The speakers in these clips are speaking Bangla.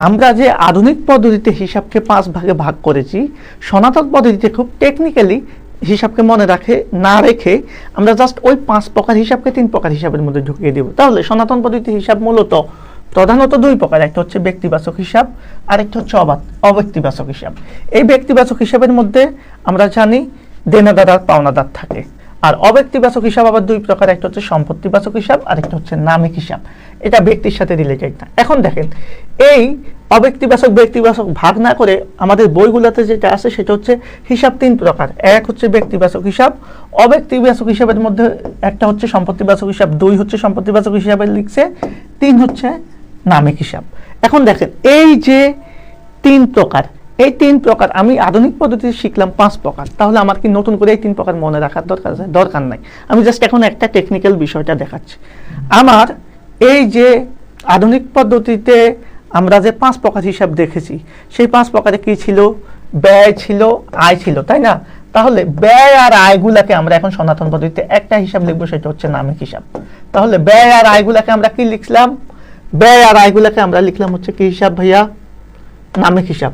আমরা যে আধুনিক পদ্ধতিতে হিসাবকে 5 ভাগে ভাগ করেছি, সনাতন পদ্ধতিতে খুব টেকনিক্যালি হিসাবকে মনে না রেখে আমরা জাস্ট ওই 5 প্রকার হিসাবকে 3 প্রকার হিসাবের মধ্যে ঢুকিয়ে দেব। তাহলে সনাতন পদ্ধতির হিসাব মূলত প্রধানত 2 প্রকার, একটা হচ্ছে ব্যক্তিবাচক হিসাব আর একটা হচ্ছে অব্যক্তিবাচক হিসাব। এই ব্যক্তিবাচক হিসাবের মধ্যে আমরা জানি দেনাদার আর পাওনাদার থাকে। আর অব্যক্তিবাচক হিসাব আবার 2 প্রকার, একটা হচ্ছে সম্পত্তিবাচক হিসাব আর একটা হচ্ছে নামিক হিসাব। এটা ব্যক্তির সাথে রিলেটেড না। এখন দেখেন, এই অব্যক্তিবাচক ব্যক্তিবাচক ভাগ না করে আমাদের বইগুলোতে যেটা আছে সেটা হচ্ছে হিসাব 3 প্রকার। এক হচ্ছে ব্যক্তিবাচক হিসাব, অব্যক্তিবাচক হিসাবের মধ্যে একটা হচ্ছে সম্পত্তিবাচক হিসাব, 2 হচ্ছে সম্পত্তিবাচক হিসাবে লিখছে, 3 হচ্ছে নামিক হিসাব। এখন দেখেন, এই যে 3 প্রকার, এই 3 প্রকার আমি আধুনিক পদ্ধতিতে শিখলাম 5 প্রকার। তাহলে আমার কি নতুন করে এই 3 প্রকার মনে রাখার দরকার নাই। আমি জাস্ট এখন একটা টেকনিক্যাল বিষয়টা দেখাচ্ছি। আমার এই যে আধুনিক পদ্ধতিতে আমরা যে 5 প্রকার হিসাব দেখেছি, সেই 5 প্রকারে কি ছিল? ব্যয় ছিল, আয় ছিল, তাই না? তাহলে ব্যয় আর আয়গুলাকে আমরা এখন সনাতন পদ্ধতিতে একটা হিসাব লিখবো, সেটা হচ্ছে নামিক হিসাব। তাহলে ব্যয় আর আয়গুলাকে আমরা কি লিখলাম? ব্যয় আর আয়গুলাকে আমরা লিখলাম হচ্ছে কি হিসাব ভাইয়া? নামিক হিসাব।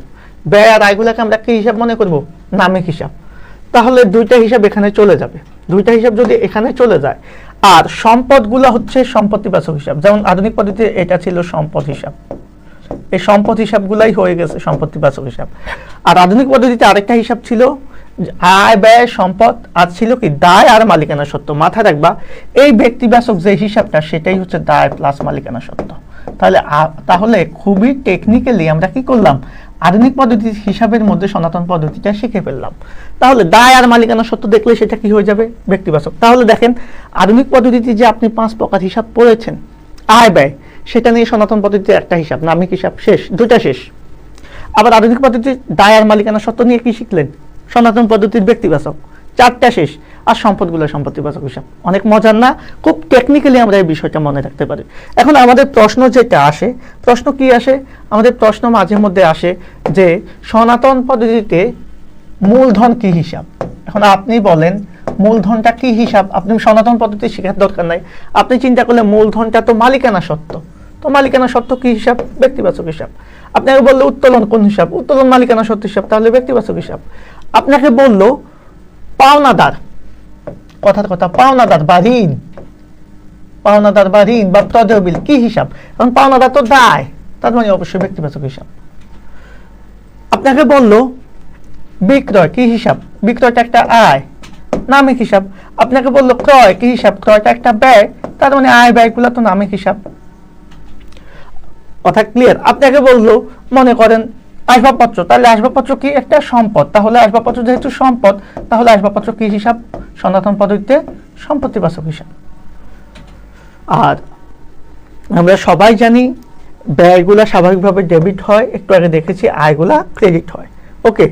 ব্যয় আর আয়গুলাকে আমরা কি হিসাব মনে করব? নামিক হিসাব। তাহলে 2টা হিসাব এখানে চলে যাবে। 2টা হিসাব যদি এখানে চলে যায়, আর সম্পদগুলো হচ্ছে সম্পত্তিবাচক হিসাব। যেমন আধুনিক পদ্ধতিতে এটা ছিল সম্পদ হিসাব, এই সম্পদ হিসাবগুলাই হয়ে গেছে সম্পত্তিবাচক হিসাব। আর আধুনিক পদ্ধতিতে আরেকটা হিসাব ছিল আয়, ব্যয়, সম্পদ, আর ছিল কি দায় আর মালিকানা সত্ত্ব। মাথায় রাখবা, এই ব্যক্তিবাচক যে হিসাবটা সেটাই হচ্ছে দায় প্লাস মালিকানা সত্ত্ব। তাহলে খুবই টেকনিক্যালি আমরা কি করলাম? আধুনিক পদ্ধতির হিসাবের মধ্যে সনাতন পদ্ধতিটা শিখে ফেললাম। তাহলে দায় আর মালিকানা সত্ত্ব দেখলে সেটা কি হয়ে যাবে? ব্যক্তিবাচক। তাহলে দেখেন, আধুনিক পদ্ধতিতে যে আপনি 5 প্রকার হিসাব পড়েছেন, আয় ব্যয়, সেটা নিয়ে সনাতন পদ্ধতিতে একটা হিসাব, নামিক হিসাব শেষ, 2টা শেষ। আবার আধুনিক পদ্ধতির দায় আর মালিকানা সত্ত্ব নিয়ে কি শিখলেন? সনাতন পদ্ধতির ব্যক্তিবাচক, 4টা শেষ। আর সম্পদগুলো সম্পত্তিবাচক হিসাব। অনেক মজার না? খুব টেকনিক্যালি আমরা এই বিষয়টা মনে রাখতে পারি। এখন আমাদের প্রশ্ন যেটা আসে, প্রশ্ন কি আসে? আমাদের প্রশ্ন মাঝে মধ্যে আসে যে সনাতন পদ্ধতিতে মূলধন কি হিসাব। এখন আপনি বলেন মূলধনটা কি হিসাব? আপনি সনাতন পদ্ধতি শেখার দরকার নাই। আপনি চিন্তা করলে মূলধনটা তো মালিকানা সত্ত্ব, তো মালিকানা সত্ত্ব কি হিসাব? ব্যক্তিবাচক হিসাব। আপনাকে বললো উত্তোলন কোন হিসাব? উত্তোলন মালিকানা সত্ত্ব হিসাব, তাহলে ব্যক্তিবাচক হিসাব। আপনাকে বললো পাওনাদার, কথার কথা পাওনাদার বা ঋণ, পাওনাদার বা ঋণ বা তহবিল কি হিসাব? কারণ পাওনাদার তো দায়, তার মানে অবশ্যই ব্যক্তিবাচক হিসাব। আপনাকে বললো বিক্রয় কি হিসাব? বিক্রয়টা একটা আয়, নামিক হিসাব। আপনাকে বললো ক্রয় কি হিসাব? ক্রয়টা একটা ব্যয়, তার মানে আয় ব্যয়গুলো তো নামিক হিসাব। কথা ক্লিয়ার? আপনাকে বললো মনে করেন আসবাবপত্র, তাহলে আসবাবপত্র কি? একটা সম্পদ, তাহলে আসবাবপত্র যেহেতু সম্পদ, তাহলে আসবাবপত্র কি হিসাব? সনাতন পদ্ধতিতে সম্পত্তিবাচক হিসাব। আর আমরা সবাই জানি ব্যয়গুলা স্বাভাবিকভাবে ডেবিট হয়, একটু আগে দেখেছি, আয়গুলা ক্রেডিট হয়। ওকে,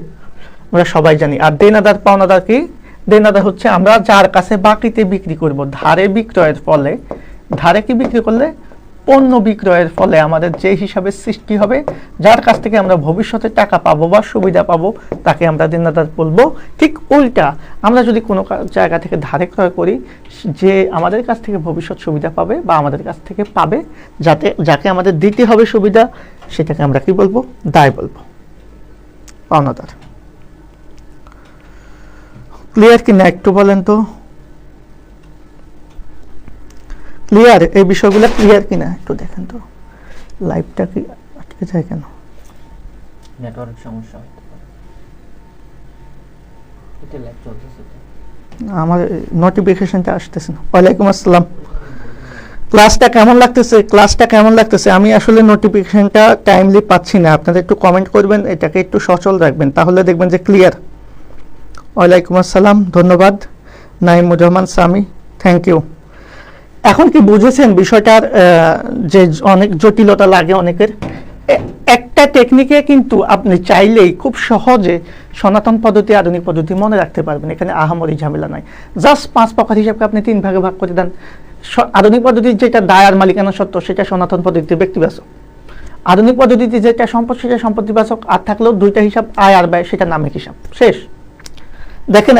আমরা সবাই জানি। আর দেনাদার পাওনাদার কি? দেনাদার হচ্ছে আমরা যার কাছে বাকিতে বিক্রি করব। ধারে বিক্রয়ের ফলে, ধারে কি বিক্রি করলে? পণ্য বিক্রয়ের ফলে আমাদের যে হিসাবের সৃষ্টি হবে, যার কাছ থেকে আমরা ভবিষ্যতে টাকা পাবো বা সুবিধা পাবো, তাকে আমরা দেনাদার বলবো। ঠিক উল্টা, আমরা যদি কোনো জায়গা থেকে ধারে ক্রয় করি, যে আমাদের কাছ থেকে ভবিষ্যৎ সুবিধা পাবে বা আমাদের কাছ থেকে পাবে, যাকে আমাদের দিতে হবে সুবিধা, সেটাকে আমরা কি বলবো? দায় বলবো, পাওনাদার। ক্লিয়ার কি না একটু বলেন তো? ক্লিয়ার? এই বিষয়গুলো ক্লিয়ার কিনা একটু দেখেন তো। লাইভটা কি আটকে যায় কেন? নেটওয়ার্ক সমস্যা হতে পারে। এটা লাইভ চলতেছে তো, আমার নোটিফিকেশনটা আসতেছে না। ওয়ালাইকুম আসসালাম। ক্লাসটা কেমন লাগতেছে? ক্লাসটা কেমন লাগতেছে? আমি আসলে নোটিফিকেশনটা টাইমলি পাচ্ছি না। আপনারা একটু কমেন্ট করবেন, এটাকে একটু সচল রাখবেন, তাহলে দেখবেন যে ক্লিয়ার। ওয়ালাইকুম আসসালাম, ধন্যবাদ নাইমুজ্জামান সামি, থ্যাংক ইউ। এখন কি বুঝেছেন বিষয়টার যে অনেক জটিলতা লাগে অনেকের? একটা টেকনিকে কিন্তু আপনি চাইলেই খুব সহজে সনাতন পদ্ধতি আধুনিক পদ্ধতি মনে রাখতে পারবেন। এখানে আহামরি ঝামেলা নাই। জাস্ট 5 প্রকার হিসাবকে আপনি 3 ভাগে ভাগ করে দেন। আধুনিক পদ্ধতির যেটা দায় আর মালিকানা সত্ত্ব, সেটা সনাতন পদ্ধতিতে ব্যক্তিবাচক। আধুনিক পদ্ধতিতে যেটা সম্পদ, সেটা সম্পত্তিবাচক। আর থাকলেও 2টা হিসাব, আয় আর ব্যয়, সেটা নামিক হিসাব। শেষ। দেখেন